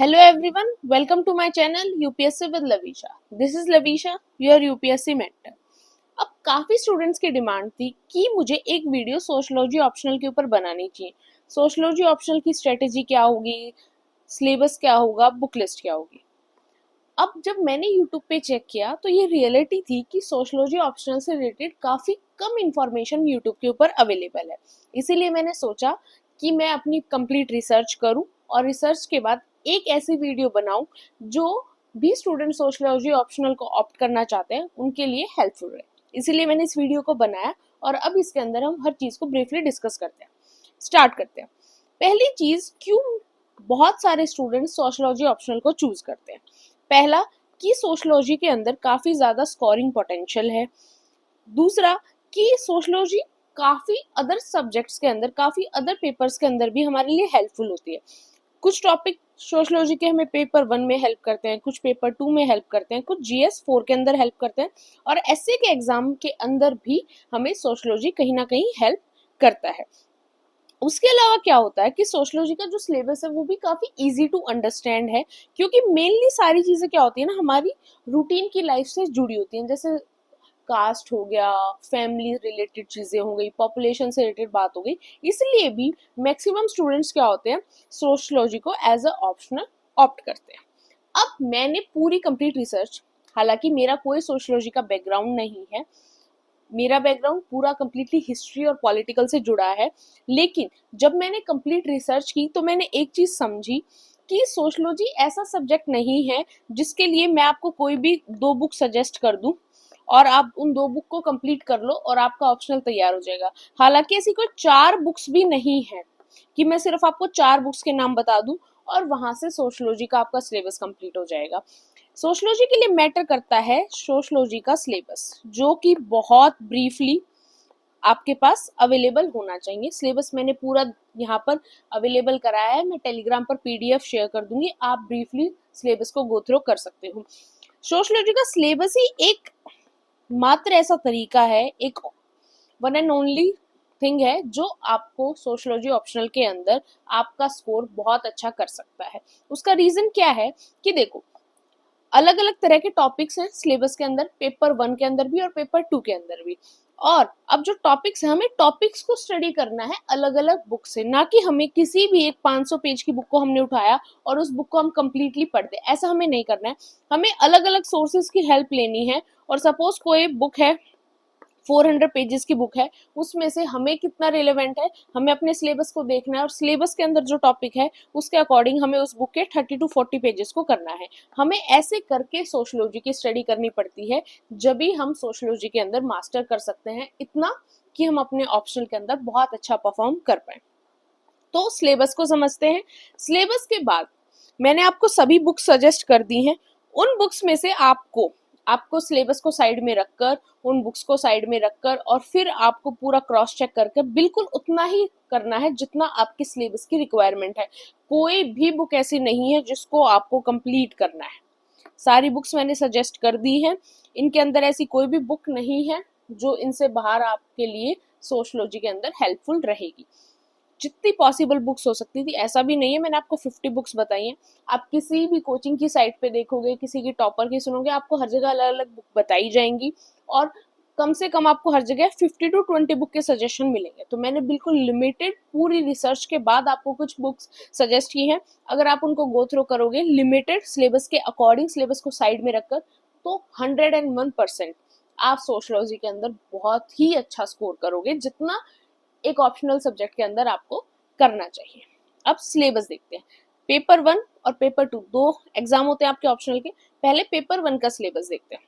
Hello everyone, welcome to my channel UPSC with Lavisha. This is Lavisha, your UPSC mentor. अब काफ़ी students की demand थी कि मुझे एक वीडियो सोशलॉजी ऑप्शनल के ऊपर बनानी चाहिए। सोशलॉजी ऑप्शनल की स्ट्रेटेजी क्या होगी, सिलेबस क्या होगा, बुक लिस्ट क्या होगी। अब जब मैंने यूट्यूब पे चेक किया तो ये रियलिटी थी कि सोशलॉजी ऑप्शनल से रिलेटेड काफ़ी कम इंफॉर्मेशन यूट्यूब के ऊपर अवेलेबल है। इसीलिए मैंने सोचा कि मैं अपनी कंप्लीट रिसर्च करूं और रिसर्च के बाद एक ऐसी वीडियो बनाऊं जो भी स्टूडेंट सोशलॉजी ऑप्शनल को ऑप्ट करना चाहते हैं उनके लिए हेल्पफुल रहे। इसीलिए मैंने इस वीडियो को बनाया और अब इसके अंदर हम हर चीज़ को ब्रीफली डिस्कस करते हैं। स्टार्ट करते हैं। पहली चीज़, क्यों बहुत सारे स्टूडेंट्स सोशलॉजी ऑप्शनल को चूज करते हैं। पहला, कि सोशलॉजी के अंदर काफ़ी ज़्यादा स्कोरिंग पोटेंशियल है। दूसरा, कि सोशलॉजी काफ़ी अदर सब्जेक्ट्स के अंदर, काफ़ी अदर पेपर्स के अंदर भी हमारे लिए हेल्पफुल होती है। कुछ टॉपिक सोशलॉजी के हमें पेपर 1 में हेल्प करते हैं, कुछ पेपर 2 में हेल्प करते हैं, कुछ GS 4 के अंदर हेल्प करते हैं और एसए के एग्जाम के अंदर भी हमें सोशलॉजी कहीं ना कहीं हेल्प करता है। उसके अलावा क्या होता है कि सोशलॉजी का जो सिलेबस है वो भी काफ़ी इजी टू अंडरस्टैंड है, क्योंकि मेनली सारी चीज़ें क्या होती है ना, हमारी रूटीन की लाइफ से जुड़ी होती हैं। जैसे कास्ट हो गया, फैमिली रिलेटेड चीज़ें हो गई, पॉपुलेशन से रिलेटेड बात हो गई। इसलिए भी मैक्सिमम स्टूडेंट्स क्या होते हैं, सोशलॉजी को एज अ ऑप्शनल ऑप्ट करते हैं। अब मैंने पूरी कंप्लीट रिसर्च, हालांकि मेरा कोई सोशलॉजी का बैकग्राउंड नहीं है, मेरा बैकग्राउंड पूरा कम्प्लीटली हिस्ट्री और पॉलिटिकल से जुड़ा है, लेकिन जब मैंने कंप्लीट रिसर्च की तो मैंने एक चीज़ समझी कि सोशलॉजी ऐसा सब्जेक्ट नहीं है जिसके लिए मैं आपको कोई भी 2 बुक सजेस्ट कर दूं और आप उन 2 बुक को कंप्लीट कर लो और आपका ऑप्शनल तैयार हो जाएगा। हालांकि ऐसी कोई 4 बुक्स भी नहीं है कि मैं सिर्फ आपको 4 बुक्स के नाम बता दूं और वहां से सोशलॉजी का आपका सिलेबस कंप्लीट हो जाएगा। सोशलॉजी के लिए मैटर करता है सोशलॉजी का सिलेबस, जो कि बहुत ब्रीफली आपके पास अवेलेबल होना चाहिए। सिलेबस मैंने पूरा यहाँ पर अवेलेबल कराया है, मैं टेलीग्राम पर PDF शेयर कर दूंगी, आप ब्रीफली सिलेबस को गो थ्रू कर सकते हो। सोशलॉजी का सिलेबस ही एक मात्र ऐसा तरीका है, एक वन एंड ओनली थिंग है जो आपको सोशलॉजी ऑप्शनल के अंदर आपका स्कोर बहुत अच्छा कर सकता है। उसका रीजन क्या है कि देखो, अलग अलग तरह के टॉपिक्स हैं सिलेबस के अंदर, पेपर 1 के अंदर भी और पेपर 2 के अंदर भी। और अब जो टॉपिक्स है, हमें टॉपिक्स को स्टडी करना है अलग अलग बुक से, ना कि हमें किसी भी एक 500 पेज की बुक को हमने उठाया और उस बुक को हम कंप्लीटली पढ़ दे। ऐसा हमें नहीं करना है। हमें अलग अलग सोर्सेज की हेल्प लेनी है। और सपोज कोई बुक है, 400 पेजेस की बुक है, उसमें से हमें कितना रिलेवेंट है, हमें अपने सिलेबस को देखना है और सिलेबस के अंदर जो टॉपिक है उसके अकॉर्डिंग हमें उस बुक के 30 to 40 पेजेस को करना है। हमें ऐसे करके सोशलॉजी की स्टडी करनी पड़ती है, जब भी हम सोशलॉजी के अंदर मास्टर कर सकते हैं इतना कि हम अपने ऑप्शनल के अंदर बहुत अच्छा परफॉर्म कर पाए। तो सिलेबस को समझते हैं। सिलेबस के बाद मैंने आपको सभी बुक्स सजेस्ट कर दी हैं। उन बुक्स में से आपको आपको सिलेबस को साइड में रखकर, उन बुक्स को साइड में रखकर और फिर आपको पूरा क्रॉस चेक करके बिल्कुल उतना ही करना है जितना आपके सिलेबस की रिक्वायरमेंट है। कोई भी बुक ऐसी नहीं है जिसको आपको कंप्लीट करना है। सारी बुक्स मैंने सजेस्ट कर दी हैं। इनके अंदर ऐसी कोई भी बुक नहीं है जो इनसे बाहर आपके लिए सोशलॉजी के अंदर हेल्पफुल रहेगी। जितनी पॉसिबल बुक्स हो सकती थी, ऐसा भी नहीं है मैंने आपको 50 बुक्स बताई हैं। आप किसी भी कोचिंग की साइट पे देखोगे, किसी की टॉपर की सुनोगे, आपको हर जगह अलग अलग बुक बताई जाएंगी और कम से कम आपको हर जगह 50 to 20 बुक के सजेशन मिलेंगे। तो मैंने बिल्कुल लिमिटेड पूरी रिसर्च के बाद आपको कुछ बुक्स सजेस्ट की हैं। अगर आप उनको गो थ्रू करोगे लिमिटेड सिलेबस के अकॉर्डिंग, सिलेबस को साइड में रखकर, तो 101% आप सोशलॉजी के अंदर बहुत ही अच्छा स्कोर करोगे, जितना एक ऑप्शनल सब्जेक्ट के अंदर आपको करना चाहिए। अब सिलेबस देखते हैं। पेपर 1 और पेपर 2 दो एग्जाम होते हैं आपके ऑप्शनल के। पहले पेपर 1 का सिलेबस देखते हैं।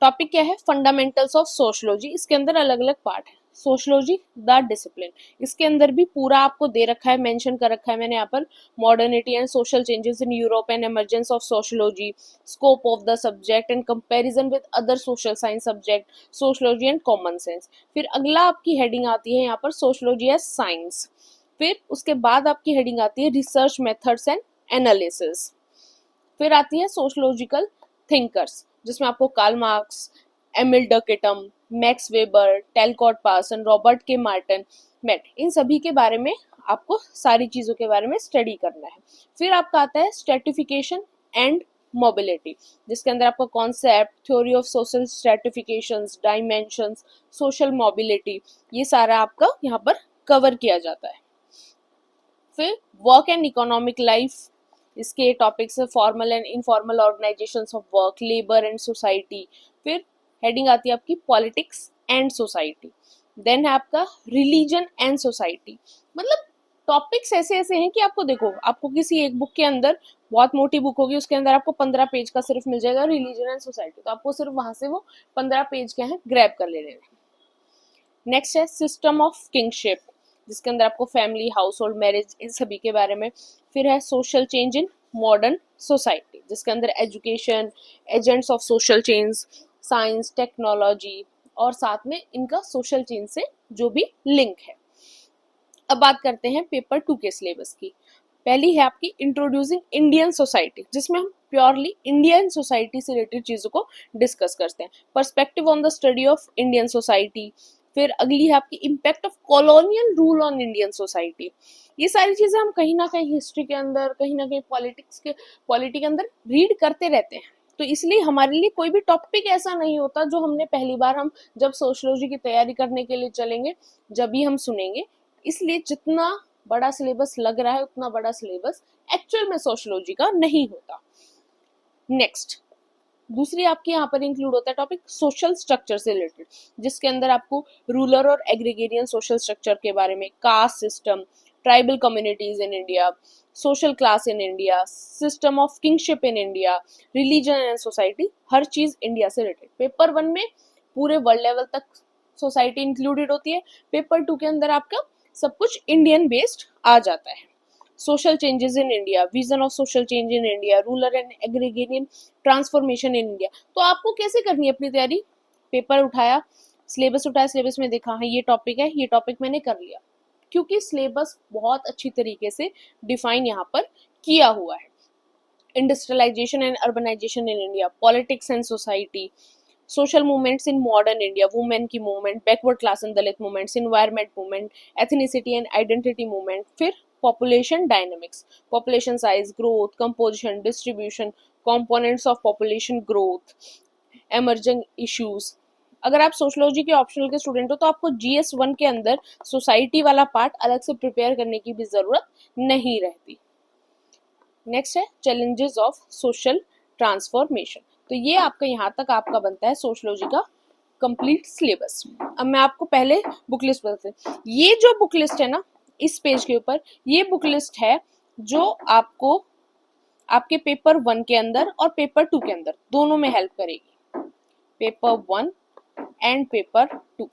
टॉपिक क्या है, फंडामेंटल्स ऑफ सोशलॉजी। इसके अंदर अलग अलग पार्ट है। सोशलॉजी द डिसिप्लिन, इसके अंदर भी पूरा आपको दे रखा है, मेंशन कर रखा है मैंने यहाँ पर। Modernity and social changes in Europe and emergence of sociology, scope of the subject and comparison with other social science subject, sociology and common sense. फिर अगला आपकी हेडिंग आती है यहाँ पर सोशलॉजी एज साइंस। फिर उसके बाद आपकी हेडिंग आती है रिसर्च मेथड्स एंड एनालिसिस। फिर आती है सोशलॉजिकल थिंकर्स, जिसमें आपको Karl Marx, Emile Durkheim, Max Weber, Talcott Parson, Robert K Merton, Mead, इन सभी के बारे में आपको सारी चीज़ों के बारे में स्टडी करना है। फिर आपका आता है स्ट्रेटिफिकेशन एंड मोबिलिटी, जिसके अंदर आपका concept, theory of social stratifications, dimensions, social mobility, ये सारा आपका यहाँ पर कवर किया जाता है। फिर वर्क एंड इकोनॉमिक लाइफ, इसके टॉपिक्स है formal and informal organisations of work, labour and society. फिर हेडिंग आती है आपकी पॉलिटिक्स एंड सोसाइटी। देन है आपका रिलीजन एंड सोसाइटी। मतलब टॉपिक्स ऐसे ऐसे हैं कि आपको देखो, आपको किसी एक बुक के अंदर, बहुत मोटी बुक होगी, उसके अंदर आपको 15 पेज का सिर्फ मिल जाएगा रिलीजन एंड सोसाइटी, तो आपको सिर्फ वहां से वो 15 पेज के हैं ग्रैब कर लेने हैं। नेक्स्ट है सिस्टम ऑफ किंगशिप, जिसके अंदर आपको फैमिली, हाउस होल्ड, मैरिज, इन सभी के बारे में। फिर है social change in modern society, जिसके अंदर education, agents of social change, science, technology, और साथ में इनका सोशल चेंज से जो भी लिंक है। अब बात करते हैं पेपर 2 के सिलेबस की। पहली है आपकी इंट्रोड्यूसिंग इंडियन सोसाइटी, जिसमें हम प्योरली इंडियन सोसाइटी से रिलेटेड चीजों को डिस्कस करते हैं। Perspective on the study of Indian society. फिर अगली है आपकी impact of colonial rule on Indian society. ये सारी चीजें हम कहीं ना कहीं हिस्ट्री के अंदर, कहीं ना कहीं पॉलिटी के अंदर रीड करते रहते हैं, तो इसलिए हमारे लिए कोई भी टॉपिक ऐसा नहीं होता जो हमने पहली बार, हम जब सोशियोलॉजी की तैयारी करने के लिए चलेंगे जब भी हम सुनेंगे। इसलिए जितना बड़ा सिलेबस लग रहा है उतना बड़ा सिलेबस एक्चुअल में सोशियोलॉजी का नहीं होता। नेक्स्ट, दूसरी आपके यहाँ पर इंक्लूड होता है टॉपिक सोशल स्ट्रक्चर से रिलेटेड, जिसके अंदर आपको रूरल और एग्रीगेरियन सोशल स्ट्रक्चर के बारे में, caste system, tribal communities in India, social class in India, system of kinship in India, religion and society, हर चीज इंडिया से रिलेटेड। पेपर 1 में पूरे वर्ल्ड लेवल तक सोसाइटी इंक्लूडेड होती है, पेपर 2 के अंदर आपका सब कुछ इंडियन बेस्ड आ जाता है। Social changes in India, vision of social change in India, rural and agrarian transformation in India. तो आपको कैसे करनी है अपनी तैयारी? पेपर उठाया, सिलेबस उठाया, सिलेबस में देखा हाँ ये टॉपिक है, ये टॉपिक मैंने कर लिया, क्योंकि सिलेबस बहुत अच्छी तरीके से डिफाइन यहाँ पर किया हुआ है। Industrialisation and urbanisation in India, politics and society, social movements in modern India, women की movement, backward class and Dalit movements, environment movement, ethnicity and identity movement. फिर population dynamics, population size, growth, composition, distribution, components of population growth, emerging issues। अगर आप sociology के optional के student हो तो आपको GS1 के अंदर सोसाइटी वाला पार्ट अलग से प्रिपेयर करने की भी जरूरत नहीं रहती। नेक्स्ट है चैलेंजेस ऑफ सोशल ट्रांसफॉर्मेशन। तो ये आपका यहाँ तक आपका बनता है सोशोलॉजी का कंप्लीट सिलेबस। अब मैं आपको पहले बुक लिस्ट बताती हूँ। ये जो बुक लिस्ट है ना इस पेज के ऊपर, ये बुक लिस्ट है जो आपको आपके पेपर 1 के अंदर और पेपर 2 के अंदर दोनों में हेल्प करेगी। पेपर 1 एंड पेपर 2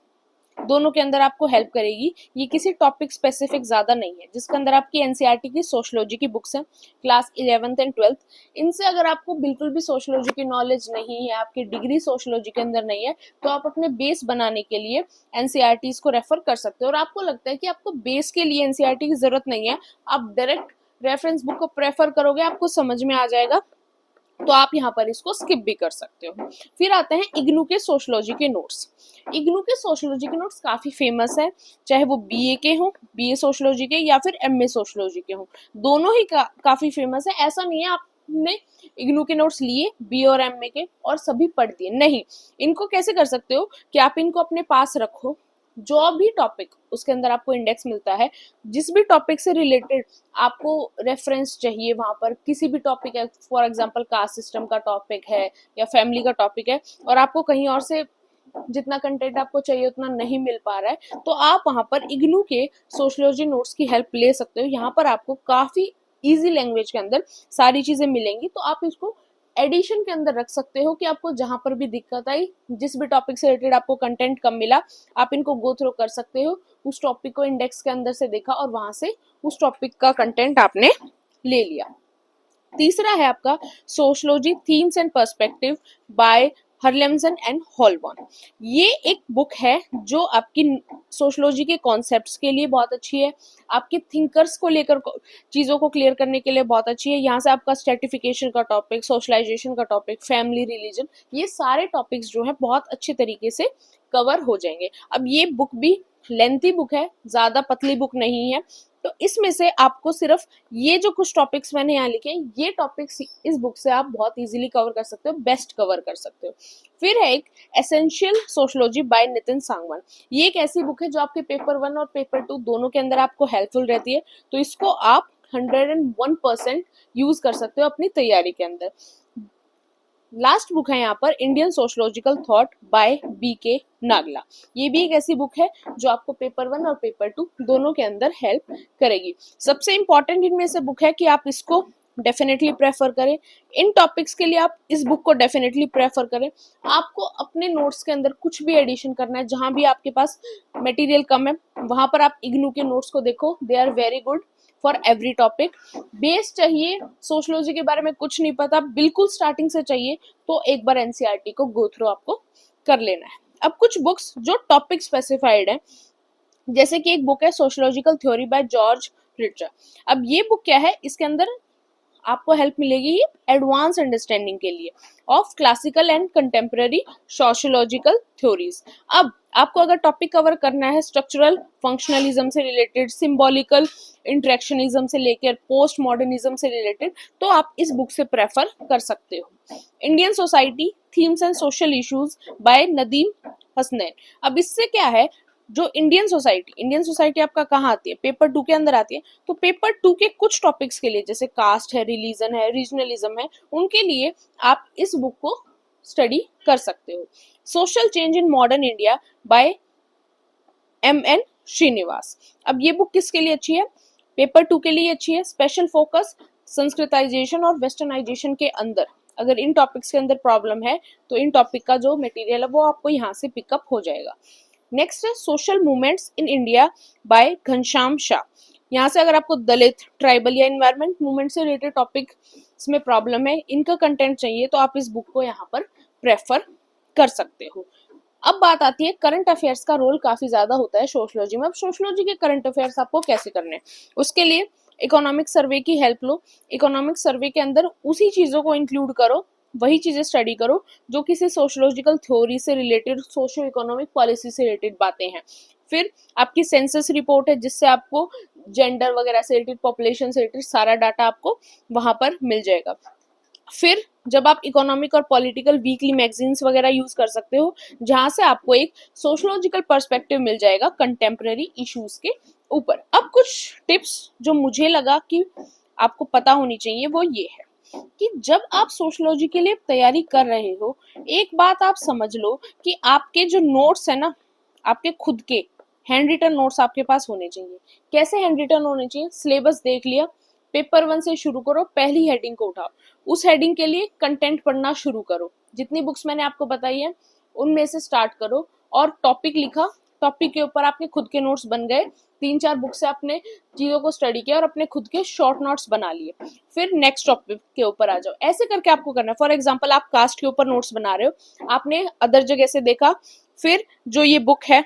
दोनों के अंदर आपको हेल्प करेगी। ये किसी टॉपिक स्पेसिफिक ज्यादा नहीं है, जिसके अंदर आपकी एनसीईआरटी की सोशोलॉजी की बुक्स हैं क्लास 11th एंड 12th। इनसे अगर आपको बिल्कुल भी सोशोलॉजी की नॉलेज नहीं है, आपकी डिग्री सोशोलॉजी के अंदर नहीं है, तो आप अपने बेस बनाने के लिए एनसीईआरटी को रेफर कर सकते हो। और आपको लगता है कि आपको बेस के लिए एनसीईआरटी की जरूरत नहीं है, आप डायरेक्ट रेफरेंस बुक को प्रेफर करोगे, आपको समझ में आ जाएगा, तो आप यहाँ पर इसको स्किप भी कर सकते हो। फिर आते हैं इग्नू के सोशोलॉजी के नोट्स। इग्नू के सोशोलॉजी के नोट्स काफी फेमस है, चाहे वो बीए के हों, बीए सोशोलॉजी के, या फिर एमए सोशोलॉजी के हों, दोनों ही काफी फेमस है। ऐसा नहीं है आपने इग्नू के नोट्स लिए बी और एमए के और सभी पढ़ दिए, नहीं। इनको कैसे कर सकते हो कि आप इनको अपने पास रखो, जो भी टॉपिक उसके अंदर आपको इंडेक्स मिलता है, जिस भी टॉपिक से रिलेटेड आपको रेफरेंस चाहिए, वहां पर किसी भी टॉपिक है, फॉर एग्जांपल कास्ट सिस्टम का टॉपिक है या फैमिली का टॉपिक है, और आपको कहीं और से जितना कंटेंट आपको चाहिए उतना नहीं मिल पा रहा है, तो आप वहां पर इग्नू के सोशोलॉजी नोट्स की हेल्प ले सकते हो। यहाँ पर आपको काफी इजी लैंग्वेज के अंदर सारी चीजें मिलेंगी, तो आप इसको एडिशन के अंदर रख सकते हो कि आपको जहां पर भी दिक्कत आई, जिस भी टॉपिक से रिलेटेड आपको कंटेंट कम मिला, आप इनको गो थ्रू कर सकते हो। उस टॉपिक को इंडेक्स के अंदर से देखा और वहां से उस टॉपिक का कंटेंट आपने ले लिया। तीसरा है आपका sociology themes and perspective by Haralambos and Holborn. ये एक बुक है जो आपकी सोशोलॉजी के कॉन्सेप्ट्स के लिए बहुत अच्छी है, आपके थिंकर्स को लेकर चीज़ों को क्लियर करने के लिए बहुत अच्छी है। यहाँ से आपका स्ट्रेटिफिकेशन का टॉपिक, सोशलाइजेशन का टॉपिक, फैमिली, रिलीजन, ये सारे टॉपिक्स जो है बहुत अच्छे तरीके से कवर हो जाएंगे। अब ये बुक भी लेंथी बुक है, ज़्यादा पतली बुक नहीं है, तो इसमें से आपको सिर्फ ये जो कुछ टॉपिक्स मैंने यहाँ लिखे हैं, ये टॉपिक्स इस बुक से आप बहुत इजीली कवर कर सकते हो, बेस्ट कवर कर सकते हो। फिर है एक essential sociology by Nitin Sangwan. ये एक ऐसी बुक है जो आपके पेपर 1 और पेपर 2 दोनों के अंदर आपको हेल्पफुल रहती है, तो इसको आप 101% यूज कर सकते हो अपनी तैयारी के अंदर। लास्ट बुक है यहाँ पर Indian sociological thought bye BK Nagla. ये भी एक ऐसी बुक है जो आपको पेपर 1 और पेपर 2 दोनों के अंदर हेल्प करेगी। सबसे इंपॉर्टेंट इनमें से बुक है कि आप इसको डेफिनेटली प्रेफर करें। इन टॉपिक्स के लिए आप इस बुक को डेफिनेटली प्रेफर करें। आपको अपने नोट्स के अंदर कुछ भी एडिशन करना है, जहां भी आपके पास मटेरियल कम है वहां पर आप इग्नू के नोट्स को देखो, they are very good for every topic. Base चाहिए, सोशोलॉजी के बारे में कुछ नहीं पता, बिल्कुल स्टार्टिंग से चाहिए, तो एक बार एनसीईआरटी को गो थ्रू आपको कर लेना है। अब कुछ बुक्स जो टॉपिक स्पेसिफाइड है, जैसे कि एक बुक है sociological theory by George Ritzer. अब ये बुक क्या है, इसके अंदर आपको हेल्प मिलेगी एडवांस अंडरस्टैंडिंग के लिए of classical and contemporary sociological theories. अब आपको अगर टॉपिक कवर करना है स्ट्रक्चरल फंक्शनलिज्म से रिलेटेड, सिंबॉलिकल इंटरेक्शनिज्म से लेकर पोस्ट मॉडर्निज्म से रिलेटेड, तो आप इस बुक से प्रेफर कर सकते हो। Indian society themes and social issues by Nadeem Hasnain. अब इससे क्या है, जो इंडियन सोसाइटी आपका कहाँ आती है, पेपर 2 के अंदर आती है, तो पेपर 2 के कुछ टॉपिक्स के लिए जैसे कास्ट है, रिलीजन है, रीजनलिज्म है, उनके लिए आप इस बुक को स्टडी कर सकते हो। Social change in modern India by MN Srinivas. अब ये बुक किसके लिए अच्छी है, पेपर 2 के लिए अच्छी है। स्पेशल फोकस संस्कृताइजेशन और वेस्टर्नाइजेशन के अंदर अगर इन टॉपिक्स के अंदर प्रॉब्लम है तो इन टॉपिक का जो मटेरियल है वो आपको यहाँ से पिकअप हो जाएगा। नेक्स्ट है social movements in India by Ghanshyam Shah. यहाँ से अगर आपको दलित, ट्राइबल या एनवायरमेंट मूवमेंट से रिलेटेड टॉपिक में प्रॉब्लम है, इनका कंटेंट चाहिए, तो आप इस बुक को यहाँ पर प्रेफर कर सकते हो। अब बात आती है करंट अफेयर्स का रोल काफी ज्यादा होता है सोशोलॉजी में। अब सोशोलॉजी के करंट अफेयर्स आपको कैसे करने हैं, उसके लिए इकोनॉमिक सर्वे की हेल्प लो। इकोनॉमिक सर्वे के अंदर उसी चीजों को इंक्लूड करो, वही चीजें स्टडी करो जो किसी सोशोलॉजिकल थ्योरी से रिलेटेड, सोशो इकोनॉमिक पॉलिसी से रिलेटेड बातें हैं। फिर आपकी सेंसस रिपोर्ट है जिससे आपको जेंडर वगैरह से रिलेटेड, पॉपुलेशन से रिलेटेड सारा डाटा आपको वहां पर मिल जाएगा। फिर जब आप इकोनॉमिक और पॉलिटिकल वीकली मैगजीन्स वगैरह यूज कर सकते हो, जहां से आपको एक सोशोलॉजिकल पर्सपेक्टिव मिल जाएगा कंटेम्प्रेरी इश्यूज के ऊपर। अब कुछ टिप्स जो मुझे लगा कि आपको पता होनी चाहिए वो ये है कि जब आप सोशोलॉजी के लिए तैयारी कर रहे हो, एक बात आप समझ लो कि आपके जो नोट्स है ना, आपके खुद के हैंड रिटन नोट्स आपके पास होने चाहिए। कैसे हैंड रिटन होने चाहिए, सिलेबस देख लिया, पेपर 1 से शुरू करो, पहली हेडिंग को उठाओ, उस हेडिंग के लिए कंटेंट पढ़ना शुरू करो, जितनी बुक्स मैंने आपको बताई है उनमें से स्टार्ट करो, और टॉपिक लिखा, टॉपिक के ऊपर आपके खुद के नोट्स बन गए, 3-4 बुक से आपने चीजों को स्टडी किया और अपने खुद के शॉर्ट नोट्स बना लिए। फिर नेक्स्ट टॉपिक के ऊपर आ जाओ, ऐसे करके आपको करना है। फॉर एग्जांपल आप कास्ट के ऊपर नोट्स बना रहे हो, आपने अदर जगह से देखा, फिर जो ये बुक है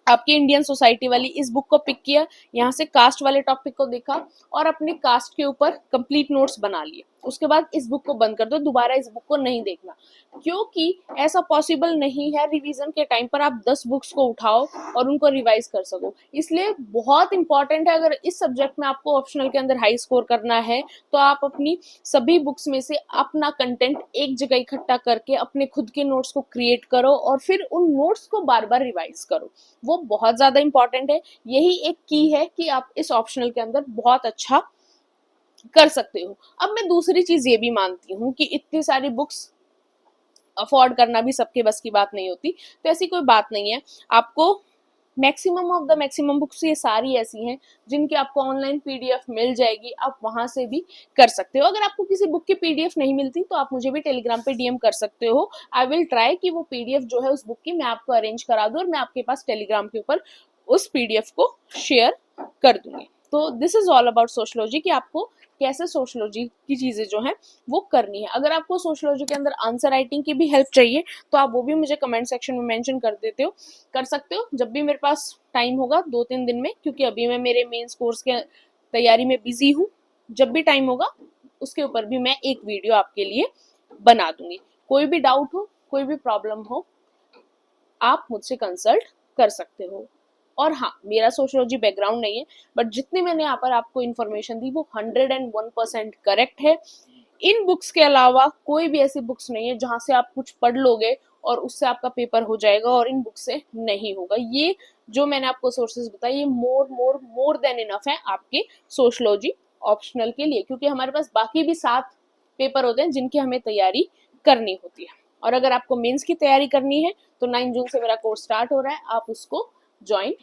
आपकी इंडियन सोसाइटी वाली, इस बुक को पिक किया, यहाँ से कास्ट वाले टॉपिक को देखा और अपने कास्ट के ऊपर कंप्लीट नोट्स बना लिए। उसके बाद इस बुक को बंद कर दो, दोबारा इस बुक को नहीं देखना, क्योंकि ऐसा पॉसिबल नहीं है रिवीजन के टाइम पर आप 10 बुक्स को उठाओ और उनको रिवाइज कर सको। इसलिए बहुत इंपॉर्टेंट है, अगर इस सब्जेक्ट में आपको ऑप्शनल के अंदर हाई स्कोर करना है तो आप अपनी सभी बुक्स में से अपना कंटेंट एक जगह इकट्ठा करके अपने खुद के नोट्स को क्रिएट करो और फिर उन नोट्स को बार बार रिवाइज करो। वो बहुत ज्यादा इंपॉर्टेंट है। यही एक की है कि आप इस ऑप्शनल के अंदर बहुत अच्छा कर सकते हो। अब मैं दूसरी चीज ये भी मानती हूँ कि इतनी सारी बुक्स अफोर्ड करना भी सबके बस की बात नहीं होती, तो ऐसी कोई बात नहीं है। आपको maximum of the maximum books ये सारी ऐसी हैं जिनकी आपको ऑनलाइन पीडीएफ मिल जाएगी, आप वहां से भी कर सकते हो। अगर आपको किसी बुक की पीडीएफ नहीं मिलती तो आप मुझे भी टेलीग्राम पे डीएम कर सकते हो। आई विल ट्राई कि वो पीडीएफ जो है उस बुक की मैं आपको अरेंज करा दूं और मैं आपके पास टेलीग्राम के ऊपर उस पीडीएफ को शेयर कर दूंगी। तो this is all about sociology, कि आपको कैसे सोशोलॉजी की चीजें जो हैं वो करनी है। अगर आपको सोशोलॉजी के अंदर आंसर राइटिंग की भी हेल्प चाहिए तो आप वो भी मुझे कमेंट सेक्शन में मेंशन कर सकते हो जब भी मेरे पास टाइम होगा 2-3 दिन में, क्योंकि अभी मैं मेरे मेंस कोर्स के तैयारी में बिजी हूँ। जब भी टाइम होगा उसके ऊपर भी मैं एक वीडियो आपके लिए बना दूंगी। कोई भी डाउट हो, कोई भी प्रॉब्लम हो, आप मुझसे कंसल्ट कर सकते हो। और हाँ, मेरा सोशियोलॉजी बैकग्राउंड नहीं है, बट जितनी मैंने यहाँ पर आपको इन्फॉर्मेशन दी वो 101% करेक्ट है। इन बुक्स के अलावा कोई भी ऐसी बुक्स नहीं है जहां से आप कुछ पढ़ लोगे और उससे आपका पेपर हो जाएगा, और इन बुक से नहीं होगा। ये जो मैंने आपको सोर्सेज बताए ये मोर देन इनफ है आपके सोशलॉजी ऑप्शनल के लिए, क्योंकि हमारे पास बाकी भी 7 पेपर होते हैं जिनकी हमें तैयारी करनी होती है। और अगर आपको मेंस की तैयारी करनी है तो 9 जून से मेरा कोर्स स्टार्ट हो रहा है, आप उसको ज्वाइन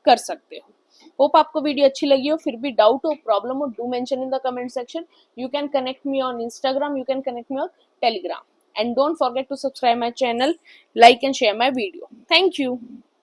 कर सकते हो। होप आपको वीडियो अच्छी लगी हो। फिर भी डाउट हो, प्रॉब्लम हो, do mention in the comment section. You can connect me on Instagram, you can connect me on Telegram, and don't forget to subscribe my channel, like and share my video. Thank you.